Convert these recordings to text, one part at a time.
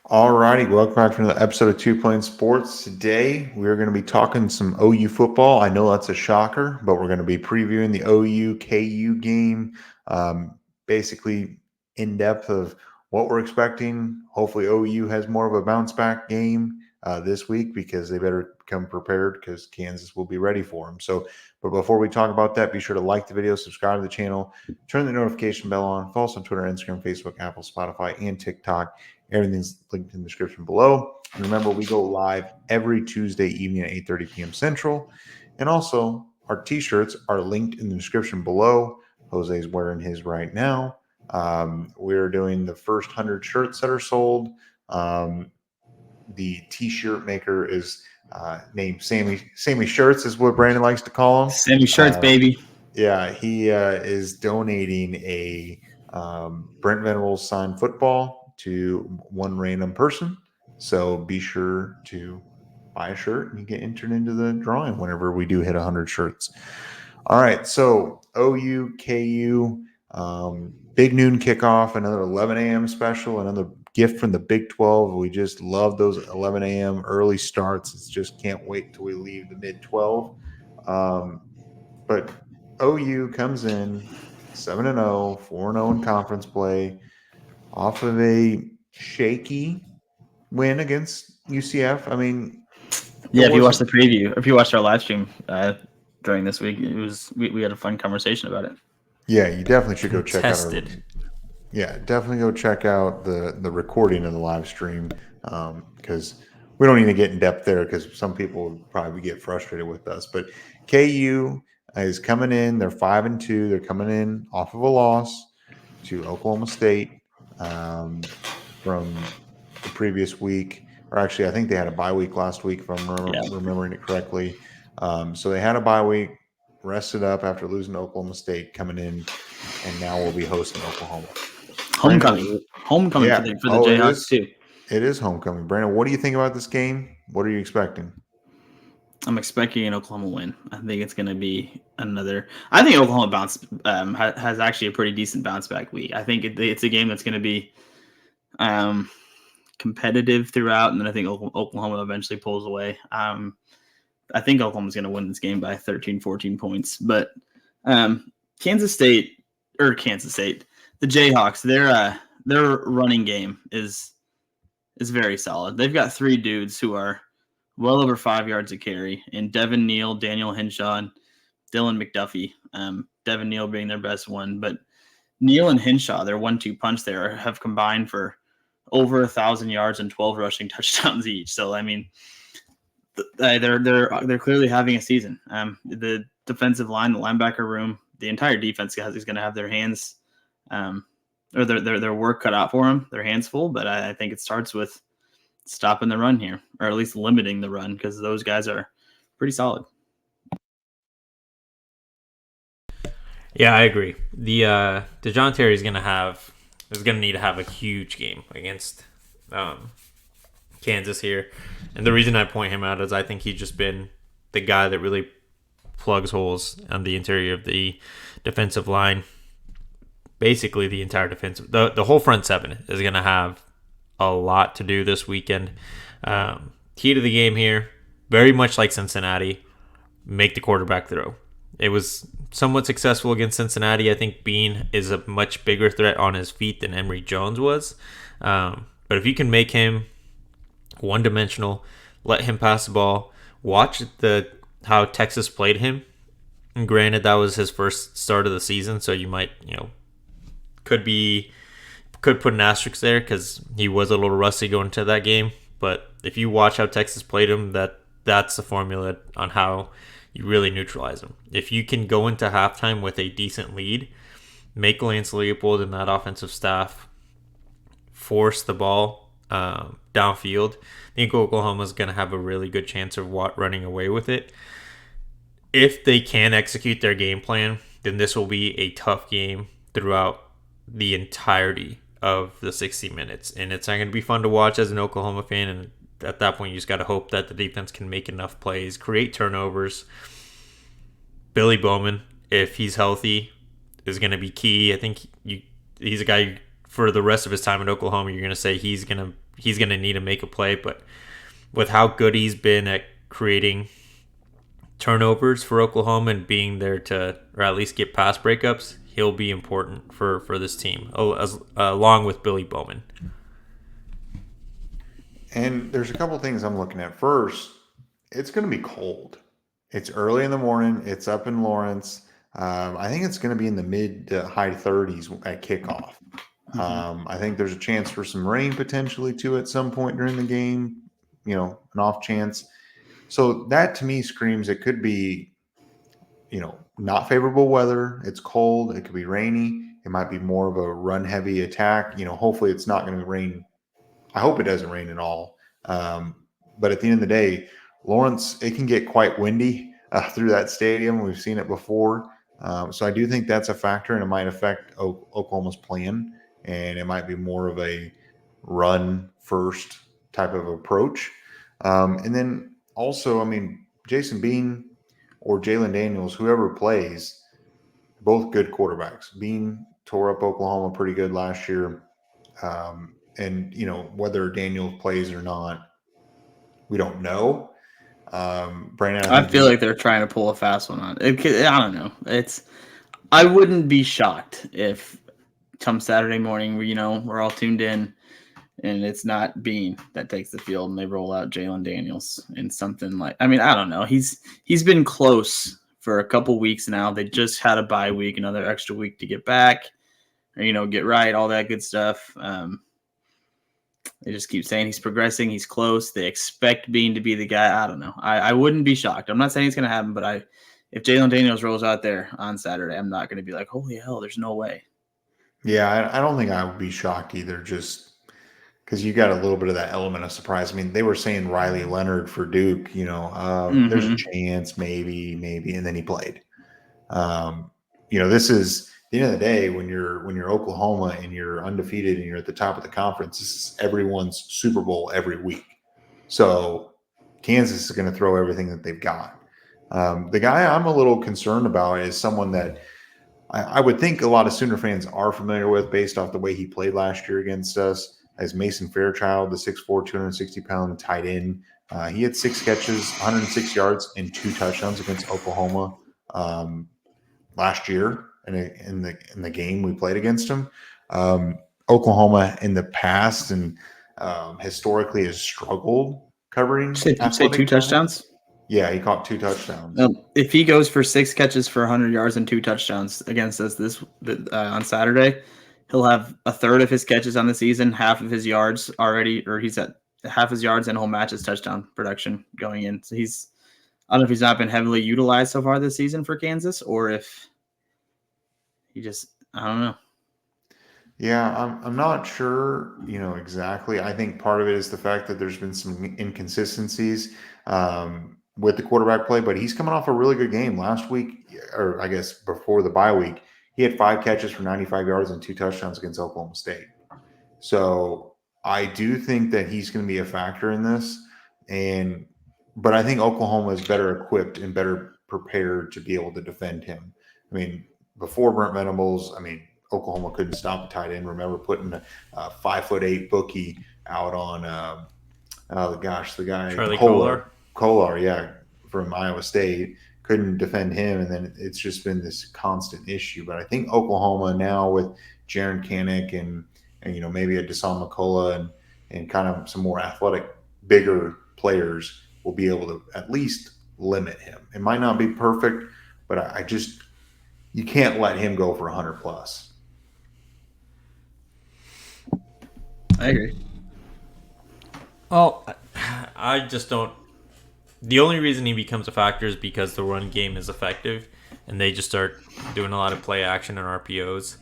Alrighty, welcome back to another episode of Two Plane Sports. Today we're going to be talking some OU football. I know that's a shocker, but we're going to be previewing the OU KU game, basically in depth of what we're expecting. Hopefully, OU has more of a bounce back game this week because they better come prepared because Kansas will be ready for them. But before we talk about that, be sure to like the video, subscribe to the channel, turn the notification bell on, follow us on Twitter, Instagram, Facebook, Apple, Spotify, and TikTok. Everything's linked in the description below. And remember, we go live every Tuesday evening at 8:30 p.m. Central. And also, our t-shirts are linked in the description below. Jose's wearing his right now. We're doing the first 100 shirts that are sold. The t-shirt maker is named Sammy Shirts is what Brandon likes to call him. Sammy Shirts, baby. Yeah, he is donating a Brent Venables signed football to one random person. So be sure to buy a shirt and you get entered into the drawing whenever we do hit 100 shirts. All right, so OU, KU, big noon kickoff, another 11 a.m. special, another gift from the Big 12. We just love those 11 a.m. early starts. It's just can't wait till we leave the mid 12. But OU comes in 7-0, 4-0 in conference play off of a shaky win against UCF. I mean, yeah, if you watched the preview, if you watched our live stream during this week, it was we had a fun conversation about it. Yeah, you definitely should go check out definitely go check out the recording of the live stream because we don't need to get in depth there because some people would probably get frustrated with us. But KU is coming in. They're 5-2. They're coming in off of a loss to Oklahoma State from the previous week. Or actually, I think they had a bye week last week, if I'm remembering it correctly. So they had a bye week, rested up after losing to Oklahoma State, coming in, and now we'll be hosting Oklahoma. Homecoming for the Jayhawks too. It is homecoming. Brandon, what do you think about this game? What are you expecting? I'm expecting an Oklahoma win. I think it's going to be another. I think Oklahoma has actually a pretty decent bounce back week. I think it's a game that's going to be competitive throughout, and then I think Oklahoma eventually pulls away. I think Oklahoma's going to win this game by 13, 14 points. But Kansas State, the Jayhawks, their running game is very solid. They've got three dudes who are well over 5 yards a carry, and Devin Neal, Daniel Henshaw, and Dylan McDuffie. Devin Neal being their best one, but Neal and Henshaw, their 1-2 punch there, have combined for over 1,000 yards and 12 rushing touchdowns each. So I mean, they're clearly having a season. The defensive line, the linebacker room, the entire defense is going to have their hands or their work cut out for them, their hands full. But I think it starts with stopping the run here, or at least limiting the run, because those guys are pretty solid. Yeah, I agree. The DeJohn Terry is going to need to have a huge game against Kansas here. And the reason I point him out is I think he's just been the guy that really plugs holes on the interior of the defensive line. Basically, the entire defensive, the whole front seven is going to have a lot to do this weekend. Key to the game here, very much like Cincinnati, make the quarterback throw. It was somewhat successful against Cincinnati. I think Bean is a much bigger threat on his feet than Emory Jones was. But if you can make him one-dimensional, let him pass the ball, watch how Texas played him. And granted, that was his first start of the season, so you might, could put an asterisk there because he was a little rusty going into that game. But if you watch how Texas played him, that's the formula on how you really neutralize them. If you can go into halftime with a decent lead, make Lance Leopold and that offensive staff force the ball downfield, I think Oklahoma's going to have a really good chance of running away with it. If they can execute their game plan, then this will be a tough game throughout the entirety of the 60 minutes. And it's not going to be fun to watch as an Oklahoma fan, and at that point, you just got to hope that the defense can make enough plays, create turnovers. Billy Bowman, if he's healthy, is going to be key. I think he's a guy for the rest of his time in Oklahoma. You're going to say he's going to he's going to need to make a play. But with how good he's been at creating turnovers for Oklahoma and being there to, or at least get pass breakups, he'll be important for this team, along with Billy Bowman. And there's a couple things I'm looking at. First, it's going to be cold. It's early in the morning. It's up in Lawrence. I think it's going to be in the mid to high 30s at kickoff. I think there's a chance for some rain potentially too at some point during the game, an off chance. So that to me screams it could be, not favorable weather. It's cold. It could be rainy. It might be more of a run heavy attack. Hopefully it's not going to rain. I hope it doesn't rain at all. But at the end of the day, Lawrence, it can get quite windy through that stadium. We've seen it before. So I do think that's a factor, and it might affect Oklahoma's plan, and it might be more of a run first type of approach. And then also, Jason Bean or Jalen Daniels, whoever plays, both good quarterbacks. Bean tore up Oklahoma pretty good last year. And, whether Daniels plays or not, we don't know. Brandon, I feel like they're trying to pull a fast one on it. I don't know. I wouldn't be shocked if come Saturday morning, we're all tuned in and it's not Bean that takes the field and they roll out Jalen Daniels and something like, I don't know. He's been close for a couple weeks now. They just had a bye week, another extra week to get back, or, get right, all that good stuff. They just keep saying he's progressing. He's close. They expect Bean to be the guy. I don't know. I wouldn't be shocked. I'm not saying it's going to happen, but if Jalen Daniels rolls out there on Saturday, I'm not going to be like, holy hell, there's no way. Yeah, I don't think I would be shocked either, just because you got a little bit of that element of surprise. They were saying Riley Leonard for Duke, there's a chance, maybe, and then he played. This is the end of the day, when you're Oklahoma and you're undefeated and you're at the top of the conference, this is everyone's Super Bowl every week. So Kansas is going to throw everything that they've got. The guy I'm a little concerned about is someone that I would think a lot of Sooner fans are familiar with based off the way he played last year against us, as Mason Fairchild, the 6'4", 260-pound tight end. He had 6 catches, 106 yards, and 2 touchdowns against Oklahoma last year. In the game we played against them. Oklahoma in the past and historically has struggled covering. Say 2 touchdowns? Yeah, he caught 2 touchdowns. If he goes for 6 catches for 100 yards and 2 touchdowns against us on Saturday, he'll have a third of his catches on the season, half of his yards already, or he's at half his yards, and he'll match his touchdown production going in. So I don't know if he's not been heavily utilized so far this season for Kansas, or if I don't know. Yeah, I'm not sure, exactly. I think part of it is the fact that there's been some inconsistencies with the quarterback play, but he's coming off a really good game last week, or I guess before the bye week. He had 5 catches for 95 yards and 2 touchdowns against Oklahoma State. So I do think that he's going to be a factor in this, but I think Oklahoma is better equipped and better prepared to be able to defend him. Before Brent Venables, Oklahoma couldn't stop a tight end. Remember putting a 5'8" bookie out on, the guy Charlie Kolar, yeah, from Iowa State. Couldn't defend him, and then it's just been this constant issue. But I think Oklahoma now with Jaron Kanik and maybe a Desan McCullough and kind of some more athletic, bigger players will be able to at least limit him. It might not be perfect, but you can't let him go for 100 plus. I agree. Well, I just don't. The only reason he becomes a factor is because the run game is effective, and they just start doing a lot of play action and RPOs.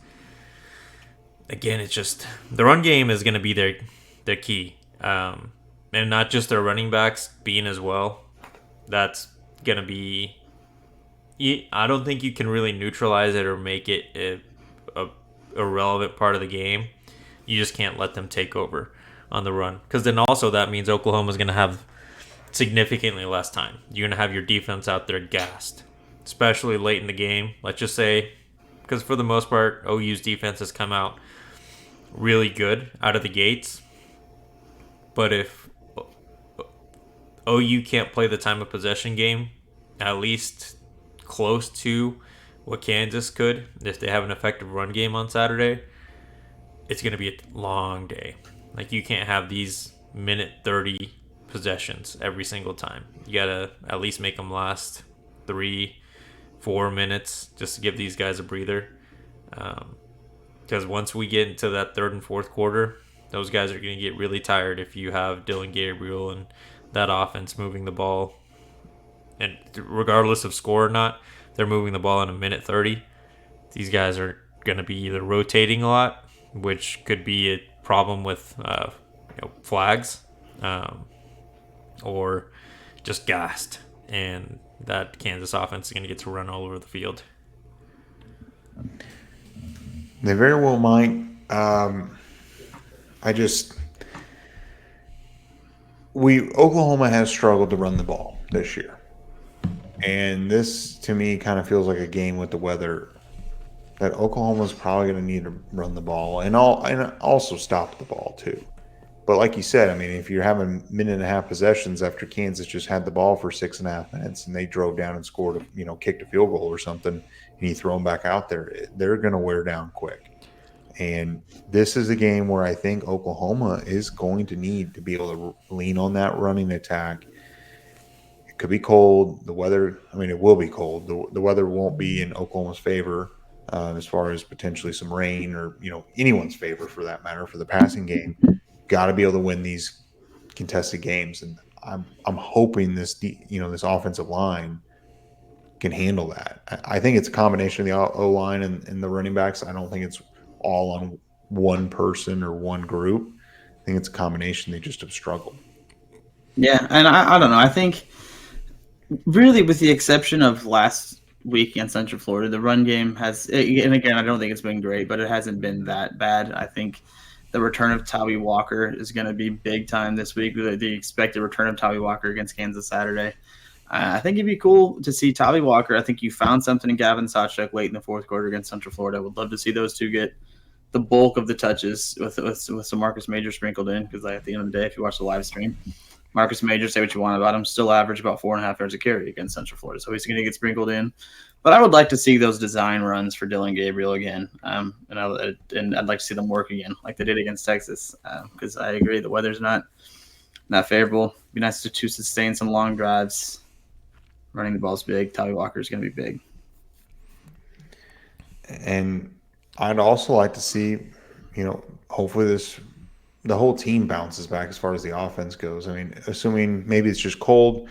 Again, it's just the run game is going to be their key, and not just their running backs being as well. That's going to be. I don't think you can really neutralize it or make it a relevant part of the game. You just can't let them take over on the run, because then also that means Oklahoma's going to have significantly less time. You're going to have your defense out there gassed, especially late in the game. Let's just say, because for the most part, OU's defense has come out really good out of the gates. But if OU can't play the time of possession game, at least close to what Kansas could, if they have an effective run game on Saturday, it's going to be a long day. Like, you can't have these minute 30 possessions every single time. You got to at least make them last 3-4 minutes just to give these guys a breather. Because once we get into that third and fourth quarter, those guys are going to get really tired if you have Dylan Gabriel and that offense moving the ball. And regardless of score or not, they're moving the ball in a minute 30. These guys are going to be either rotating a lot, which could be a problem with flags, or just gassed. And that Kansas offense is going to get to run all over the field. They very well might. Oklahoma has struggled to run the ball this year. And this, to me, kind of feels like a game with the weather that Oklahoma's probably going to need to run the ball and also stop the ball too. But like you said, I mean, if you're having minute and a half possessions after Kansas just had the ball for 6.5 minutes and they drove down and scored, kicked a field goal or something, and you throw them back out there, they're going to wear down quick. And this is a game where I think Oklahoma is going to need to be able to lean on that running attack. It could be cold. The weather, it will be cold. The weather won't be in Oklahoma's favor as far as potentially some rain or, anyone's favor for that matter for the passing game. Got to be able to win these contested games. And I'm hoping this offensive line can handle that. I think it's a combination of the O-line and the running backs. I don't think it's all on one person or one group. I think it's a combination. They just have struggled. Yeah, and I don't know. I think really with the exception of last week against Central Florida, the run game has, and again, I don't think it's been great, but it hasn't been that bad. I think the return of Tawee Walker is going to be big time this week. The expected return of Tawee Walker against Kansas Saturday. I think it'd be cool to see Tawee Walker. I think you found something in Gavin Sawchuk late in the fourth quarter against Central Florida. I would love to see those two get the bulk of the touches with some Marcus Major sprinkled in, because at the end of the day, if you watch the live stream, Marcus Major, say what you want about him, still average about 4.5 yards a carry against Central Florida. So he's going to get sprinkled in. But I would like to see those design runs for Dylan Gabriel again. And I'd like to see them work again like they did against Texas, because I agree the weather's not favorable. It'd be nice to sustain some long drives. Running the ball's big. Tawee Walker is going to be big. And I'd also like to see, hopefully the whole team bounces back as far as the offense goes. Assuming maybe it's just cold,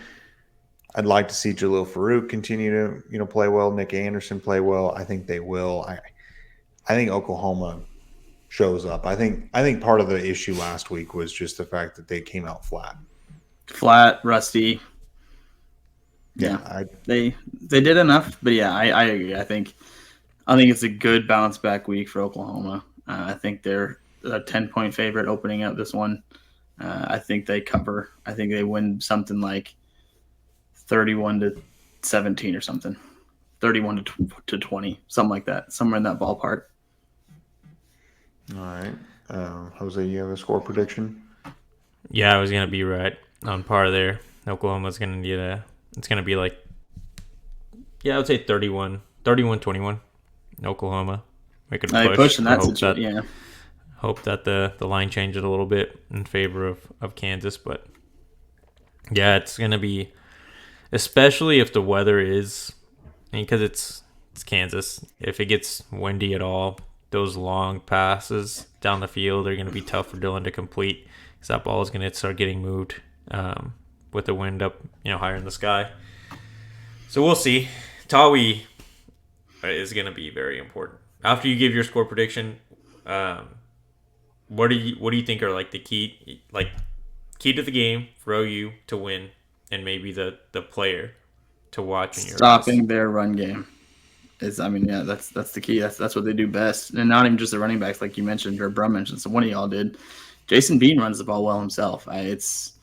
I'd like to see Jalil Farouk continue to, play well, Nick Anderson play well. I think they will. I think Oklahoma shows up. I think part of the issue last week was just the fact that they came out flat. Flat, rusty. Yeah. They did enough, but yeah, I agree. I think it's a good bounce back week for Oklahoma. I think they're a 10-point favorite opening up this one. I think they cover. I think they win something like 31-17 or something, 31-20, something like that, somewhere in that ballpark. All right, Jose, you have a score prediction? Yeah, I was gonna be right on par there. Oklahoma's gonna need it's gonna be like, I would say 31-21. Oklahoma make it a push. In that situation, yeah. Hope that the line changes a little bit in favor of Kansas, but yeah, it's gonna be, especially if the weather is, because it's Kansas. If it gets windy at all, those long passes down the field are gonna be tough for Dylan to complete, because that ball is gonna start getting moved with the wind up, higher in the sky. So we'll see. Tawee is going to be very important. After you give your score prediction, what do you think are like the key to the game for OU to win, and maybe the player to watch in your stopping their run game is, that's the key. That's what they do best, and not even just the running backs like you mentioned or Brum mentioned. So one of y'all did. Jason Bean runs the ball well himself. It's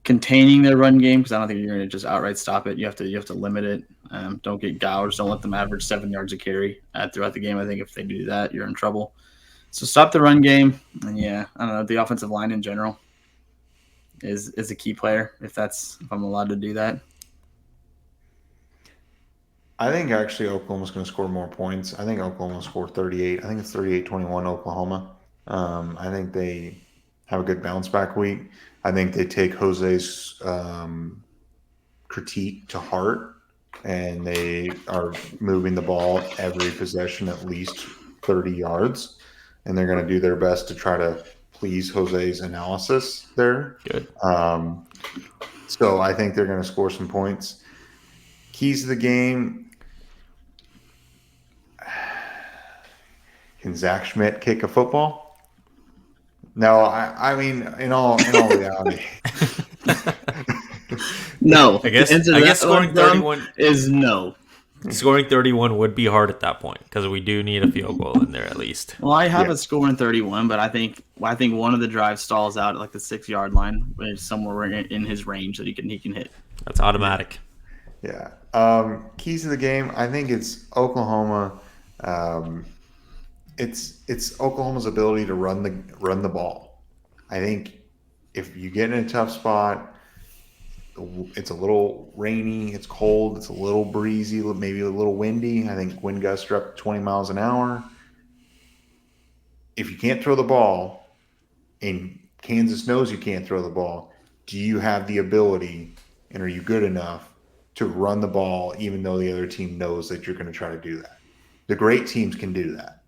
containing their run game, because I don't think you're going to just outright stop it. You have to limit it. Don't get gouged. Don't let them average 7 yards a carry throughout the game. I think if they do that, you're in trouble. So stop the run game. And I don't know, the offensive line in general. is a key player, if I'm allowed to do that. I think actually Oklahoma's going to score more points. I think Oklahoma will score 38. I think it's 38-21 Oklahoma. I think they have a good bounce back week. I think they take Jose's critique to heart, and they are moving the ball every possession at least 30 yards, and they're going to do their best to try to please Jose's analysis there. Good. So I think they're going to score some points. Keys to the game. Can Zach Schmidt kick a football? No, I mean, in all reality. No. I guess scoring 31 is no. Scoring 31 would be hard at that point because we do need a field goal in there at least. Well, I have a score in 31, but I think one of the drives stalls out at like the 6-yard line, but it's somewhere in his range that he can hit. That's automatic. Yeah. Keys to the game. I think it's Oklahoma. It's Oklahoma's ability to run the ball. I think if you get in a tough spot, it's a little rainy, it's cold, it's a little breezy, maybe a little windy. I think wind gusts are up to 20 miles an hour. If you can't throw the ball, and Kansas knows you can't throw the ball, do you have the ability and are you good enough to run the ball even though the other team knows that you're going to try to do that? The great teams can do that.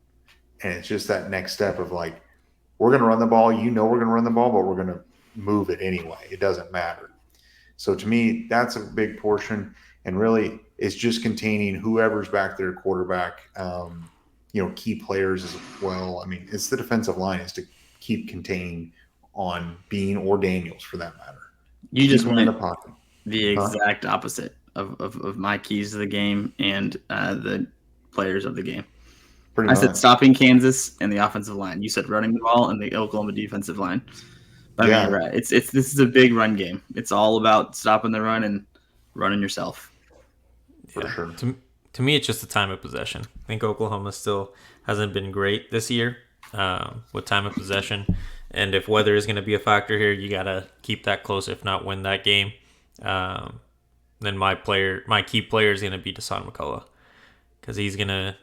And it's just that next step of like, we're going to run the ball. You know we're going to run the ball, but we're going to move it anyway. It doesn't matter. So to me, that's a big portion. And really, it's just containing whoever's back there, quarterback, key players as well. I mean, it's the defensive line is to keep containing on Bean or Daniels for that matter. You just went in the pocket. The exact opposite of my keys to the game and the players of the game. I said stopping Kansas and the offensive line. You said running the ball and the Oklahoma defensive line. I mean, you're right. This is a big run game. It's all about stopping the run and running yourself. For sure. To me, it's just the time of possession. I think Oklahoma still hasn't been great this year with time of possession. And if weather is going to be a factor here, you got to keep that close, if not win that game. Then my key player is going to be Deshaun McCullough because he's going to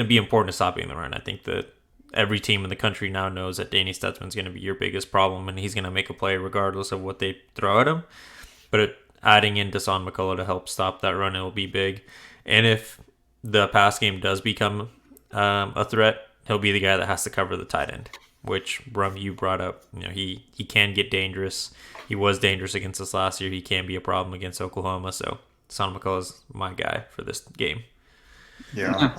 be important to stopping the run. I think that every team in the country now knows that Danny Stutzman's going to be your biggest problem, and he's going to make a play regardless of what they throw at him. But adding in Deshaun McCullough to help stop that run, it will be big. And if the pass game does become a threat, he'll be the guy that has to cover the tight end, which you brought up. He can get dangerous. He was dangerous against us last year. He can be a problem against Oklahoma. So Deshaun McCullough's my guy for this game. Yeah,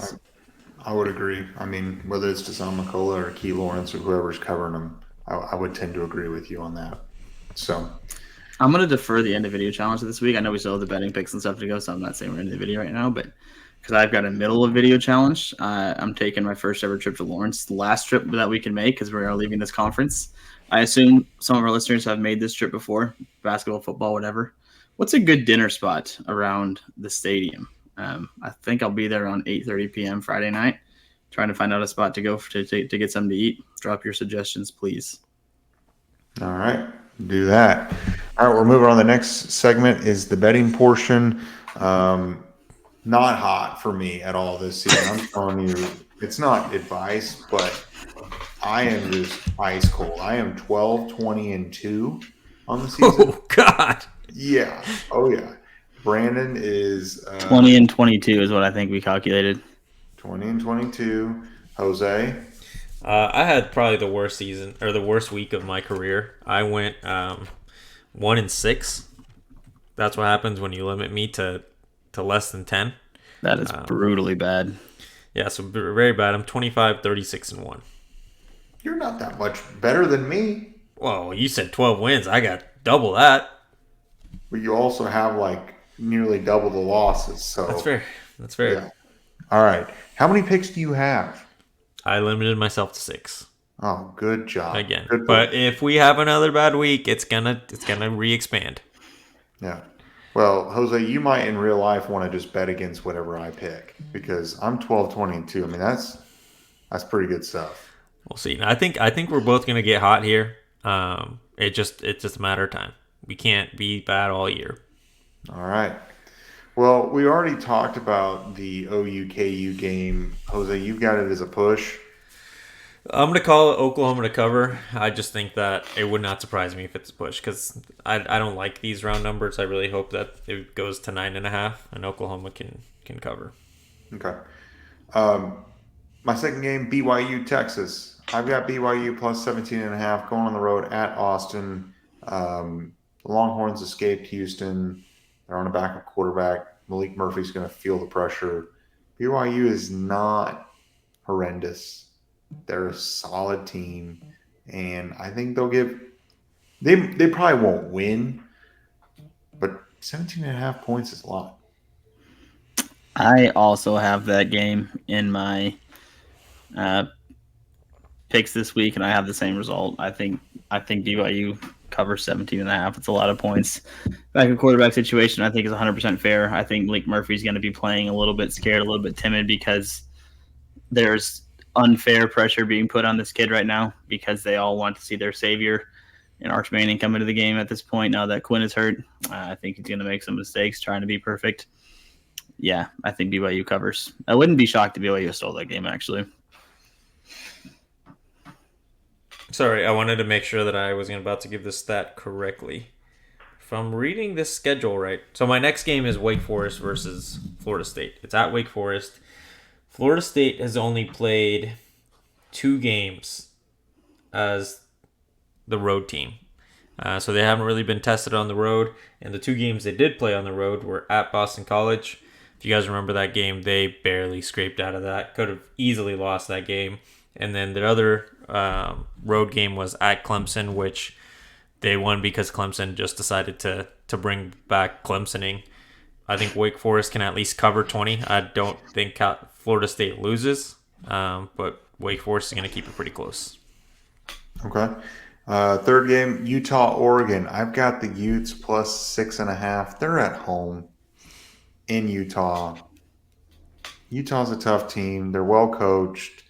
I would agree. I mean, whether it's Deshaun McCullough or Key Lawrence or whoever's covering him, I would tend to agree with you on that. So I'm going to defer the end of video challenge this week. I know we still have the betting picks and stuff to go, so I'm not saying we're in the video right now, but because I've got a middle of video challenge, I'm taking my first ever trip to Lawrence, the last trip that we can make because we are leaving this conference. I assume some of our listeners have made this trip before, basketball, football, whatever. What's a good dinner spot around the stadium? I think I'll be there around 8:30 p.m. Friday night, trying to find out a spot to go to get something to eat. Drop your suggestions, please. All right, do that. All right, we're moving on. The next segment is the betting portion. Not hot for me at all this season. I'm telling you, it's not advice, but I am just ice cold. I am 12-20-2 on the season. Oh, God. Yeah. Oh, yeah. Brandon is 20-22 is what I think we calculated. 20-22. Jose. I had probably the worst season or the worst week of my career. I went 1-6. That's what happens when you limit me to less than 10. That is brutally bad. Yeah, so very bad. I'm 25-36-1. You're not that much better than me. Well, you said 12 wins. I got double that. But you also have like nearly double the losses. So That's fair. Yeah. All right. How many picks do you have? I limited myself to 6. Oh, good job. Again. Good but if we have another bad week, it's gonna re-expand. Yeah. Well, Jose, you might in real life want to just bet against whatever I pick because I'm 12-20-2. I mean, that's pretty good stuff. We'll see. I think we're both gonna get hot here. And It's just a matter of time. We can't be bad all year. All right. Well, we already talked about the OU-KU game. Jose, you've got it as a push. I'm going to call it Oklahoma to cover. I just think that it would not surprise me if it's a push because I don't like these round numbers. I really hope that it goes to 9.5 and Oklahoma can cover. Okay. My second game, BYU, Texas. I've got BYU plus 17.5 going on the road at Austin. The Longhorns escaped Houston. They're on a backup quarterback. Malik Murphy's going to feel the pressure. BYU is not horrendous. They're a solid team, and I think they'll give. They probably won't win, but 17.5 points is a lot. I also have that game in my picks this week, and I have the same result. I think BYU covers 17.5. It's a lot of points. Back in quarterback situation, I think is 100% fair. I think Malik Murphy's going to be playing a little bit scared, a little bit timid because there's unfair pressure being put on this kid right now because they all want to see their savior and Arch Manning come into the game at this point now that Quinn is hurt. I think he's going to make some mistakes trying to be perfect. Yeah, I think BYU covers. I wouldn't be shocked if BYU stole that game, actually. Sorry, I wanted to make sure that I was about to give this stat correctly. If I'm reading this schedule right, so my next game is Wake Forest versus Florida State. It's at Wake Forest. Florida State has only played 2 games as the road team. So they haven't really been tested on the road. And the 2 games they did play on the road were at Boston College. If you guys remember that game, they barely scraped out of that. Could have easily lost that game. And then the other road game was at Clemson, which they won because Clemson just decided to bring back Clemsoning. I think Wake Forest can at least cover 20. I don't think Florida State loses, but Wake Forest is going to keep it pretty close. Okay. Third game, Utah, Oregon. I've got the Utes plus 6.5. They're at home in Utah. Utah's a tough team. They're well coached.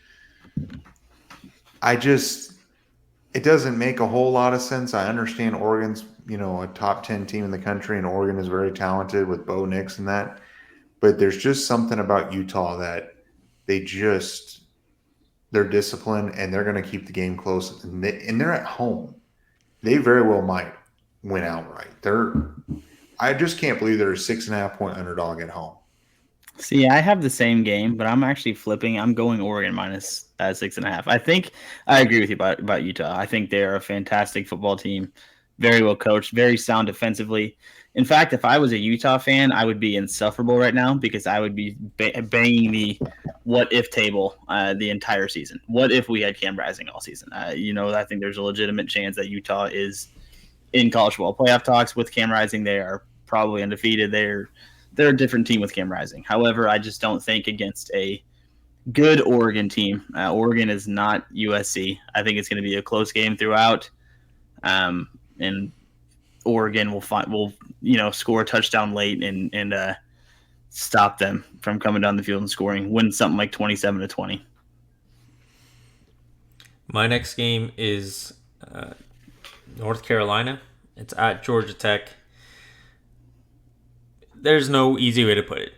It doesn't make a whole lot of sense. I understand Oregon's, a top 10 team in the country, and Oregon is very talented with Bo Nix and that. But there's just something about Utah that they're disciplined and they're going to keep the game close. And they're at home. They very well might win outright. I just can't believe they're a 6.5 point underdog at home. See, I have the same game, but I'm actually flipping. I'm going Oregon minus 6.5. I think I agree with you about Utah. I think they're a fantastic football team, very well coached, very sound defensively. In fact, if I was a Utah fan, I would be insufferable right now because I would be banging the what-if table the entire season. What if we had Cam Rising all season? I think there's a legitimate chance that Utah is in college football playoff talks with Cam Rising. They are probably undefeated. They're a different team with Cam Rising. However, I just don't think against a good Oregon team. Oregon is not USC. I think it's going to be a close game throughout, and Oregon will score a touchdown late and stop them from coming down the field and scoring. Win something like 27-20. My next game is North Carolina. It's at Georgia Tech. There's no easy way to put it.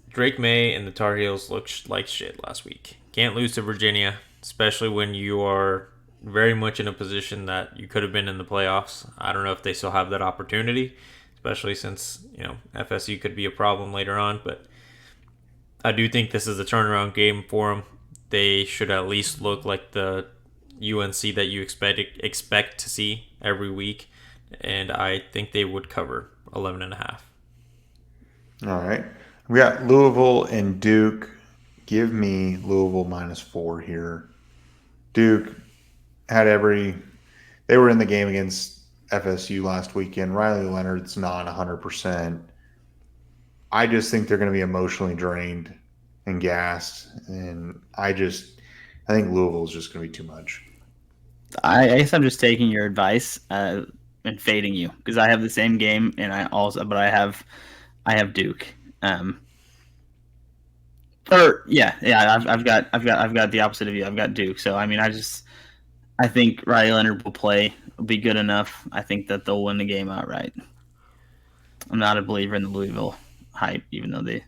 Drake May and the Tar Heels looked like shit last week. Can't lose to Virginia, especially when you are very much in a position that you could have been in the playoffs. I don't know if they still have that opportunity, especially since, FSU could be a problem later on. But I do think this is a turnaround game for them. They should at least look like the UNC that you expect to see every week. And I think they would cover 11.5. All right. We got Louisville and Duke. Give me Louisville -4 here. Duke they were in the game against FSU last weekend. Riley Leonard's not 100%. I just think they're going to be emotionally drained and gassed. And I think Louisville's just going to be too much. I guess I'm just taking your advice and fading you because I have the same game and I have Duke. I've got the opposite of you. I've got Duke. So I think Riley Leonard will play will be good enough. I think that they'll win the game outright. I'm not a believer in the Louisville hype, even though they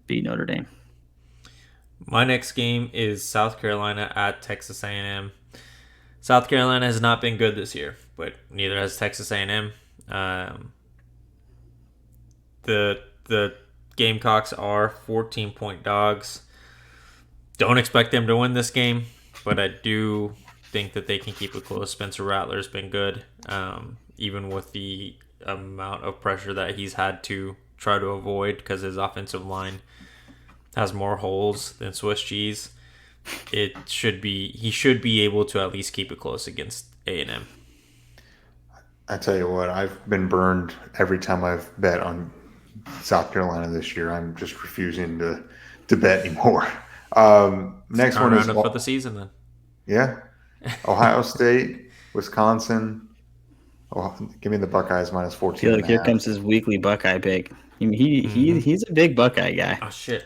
beat Notre Dame. My next game is South Carolina at Texas A&M. South Carolina has not been good this year, but neither has Texas A&M. The Gamecocks are 14-point dogs. Don't expect them to win this game, but I do think that they can keep it close. Spencer Rattler's been good, even with the amount of pressure that he's had to try to avoid because his offensive line has more holes than Swiss cheese. He should be able to at least keep it close against A&M. I tell you what, I've been burned every time I've bet on South Carolina this year. I'm just refusing to bet anymore. Next one is for the season then. Yeah, Ohio State, Wisconsin. Oh, give me the Buckeyes minus 14. I feel like here comes his weekly Buckeye pick. He's a big Buckeye guy. Oh shit!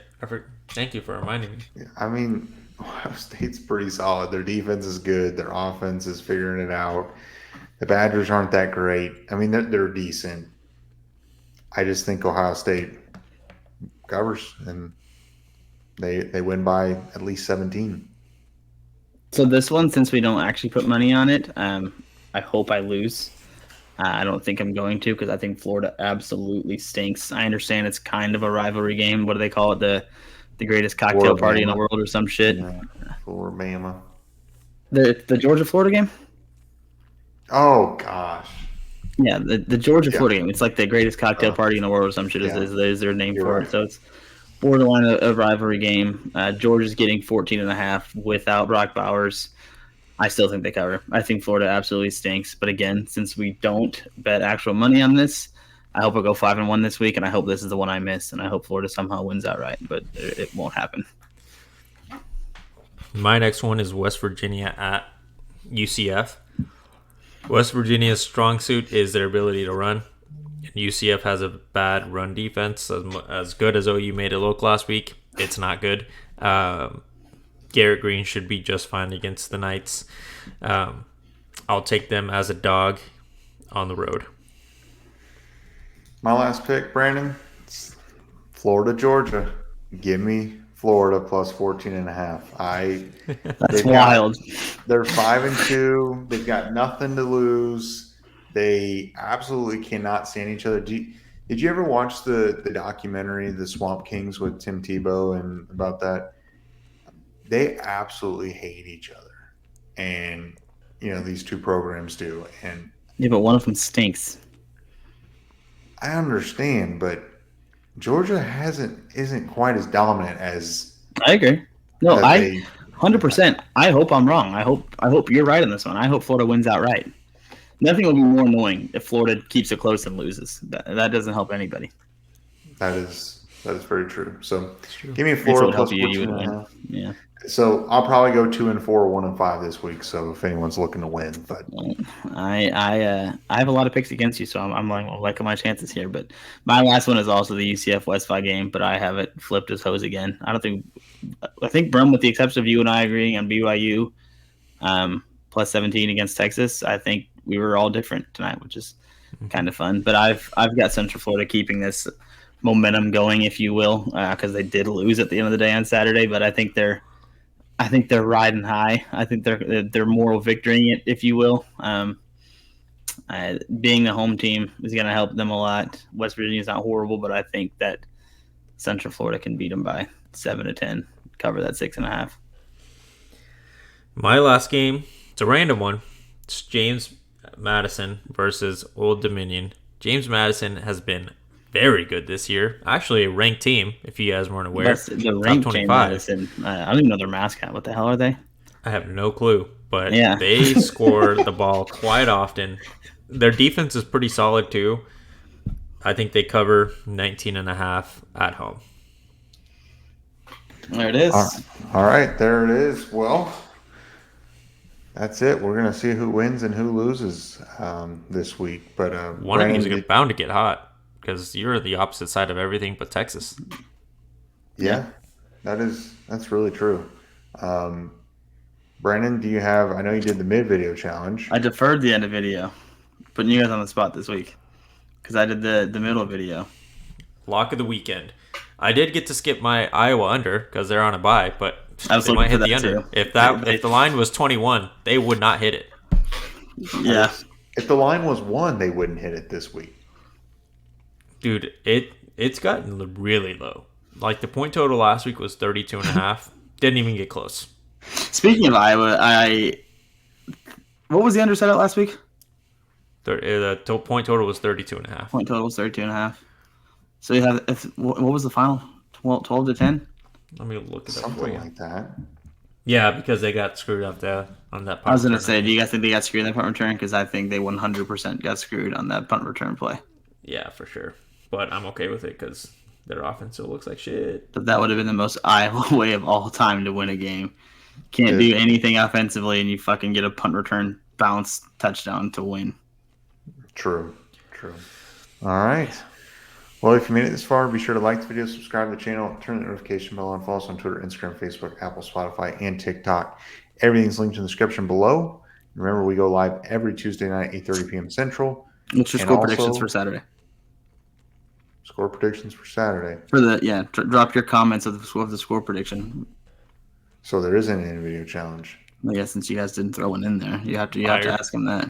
Thank you for reminding me. I mean, Ohio State's pretty solid. Their defense is good. Their offense is figuring it out. The Badgers aren't that great. I mean, they're decent. I just think Ohio State covers and they win by at least 17. So this one, since we don't actually put money on it, I hope I lose. I don't think I'm going to because I think Florida absolutely stinks. I understand it's kind of a rivalry game. What do they call it? The greatest cocktail party in the world or some shit. Yeah, Florida. The Georgia-Florida game? Oh, gosh. Yeah, the Georgia-Florida game. It's like the greatest cocktail party in the world or some shit is their name for it. So it's borderline a rivalry game. Georgia's getting 14.5 without Brock Bowers. I still think they cover. I think Florida absolutely stinks. But again, since we don't bet actual money on this, I hope I go 5-1 this week, and I hope this is the one I miss, and I hope Florida somehow wins outright. But it won't happen. My next one is West Virginia at UCF. West Virginia's strong suit is their ability to run. And UCF has a bad run defense. As good as OU made it look last week, it's not good. Garrett Green should be just fine against the Knights. I'll take them as a dog on the road. My last pick, Brandon, it's Florida, Georgia. Give me Florida plus 14.5. That's wild. They're 5-2. They've got nothing to lose. They absolutely cannot stand each other. Did you ever watch the documentary, The Swamp Kings, with Tim Tebow and about that? They absolutely hate each other. And, these two programs do. And yeah, but one of them stinks. I understand, but Georgia isn't quite as dominant as I agree. No, 100%. I hope I'm wrong. I hope you're right on this one. I hope Florida wins outright. Nothing will be more annoying if Florida keeps it close and loses. That doesn't help anybody. That is very true. So give me Florida plus 14.5. Yeah. So I'll probably go 2-4, 1-5 this week. So if anyone's looking to win, but I have a lot of picks against you, so I'm liking my chances here. But my last one is also the UCF West-5 game, but I have it flipped as hose again. I think Brum, with the exception of you and I agreeing on BYU plus 17 against Texas, I think we were all different tonight, which is kind of fun. But I've got Central Florida keeping this momentum going, if you will, because they did lose at the end of the day on Saturday. But I think they're riding high. I think they're moral victorying it, if you will. Being the home team is going to help them a lot. West Virginia's not horrible, but I think that Central Florida can beat them by 7-10, cover that 6.5. My last game, it's a random one. It's James Madison versus Old Dominion. James Madison has been very good this year. Actually, a ranked team, if you guys weren't aware. That's the ranked James Madison. I don't even know their mascot. What the hell are they? I have no clue, but they score the ball quite often. Their defense is pretty solid, too. I think they cover 19.5 at home. There it is. All right, there it is. Well, that's it. We're going to see who wins and who loses this week. But one of these is bound to get hot because you're the opposite side of everything but Texas. Yeah, that's really true. Brandon, do you have? I know you did the mid video challenge. I deferred the end of video, putting you guys on the spot this week because I did the middle video. Lock of the weekend. I did get to skip my Iowa under because they're on a bye, but I was they looking might hit for the that under. too. If the line was 21, they would not hit it. Yeah. If the line was 1, they wouldn't hit it this week. Dude, it's gotten really low. Like the point total last week was 32.5. Didn't even get close. Speaking of Iowa, what was the under set at last week? The point total was 32.5. Point total was 32.5. So you have what was the final? 12 to 10? Let me look it up for Something you. like that. Yeah, because they got screwed up there on that punt I was going to return. say, do you guys think they got screwed in that punt return? Because I think they 100% got screwed on that punt return play. Yeah, for sure. But I'm okay with it because their offense still looks like shit. But that would have been the most Iowa way of all time to win a game. Can't do anything offensively, and you fucking get a punt return bounce touchdown to win. True. All right. Well, if you made it this far, be sure to like the video, subscribe to the channel, turn the notification bell on, follow us on Twitter, Instagram, Facebook, Apple, Spotify, and TikTok. Everything's linked in the description below. Remember, we go live every Tuesday night, 8:30 p.m. Central. What's your And score also- predictions for Saturday? Score predictions for Saturday. Drop your comments of the score prediction. So there isn't any video challenge. I guess since you guys didn't throw one in there, you have to Liar. ask him that.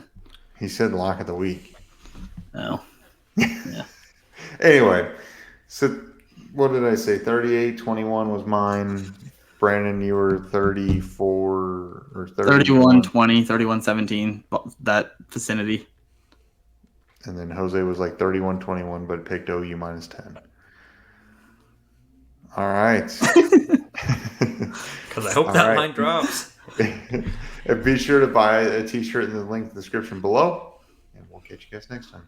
He said lock of the week. Oh, yeah. Anyway, so what did I say? 38-21 was mine. Brandon, you were 34 or 31-20, 31-17, that vicinity. And then Jose was like 31-21, but picked OU minus 10. All right. Because I hope All that right. line drops. And be sure to buy a t-shirt in the link in the description below. And we'll catch you guys next time.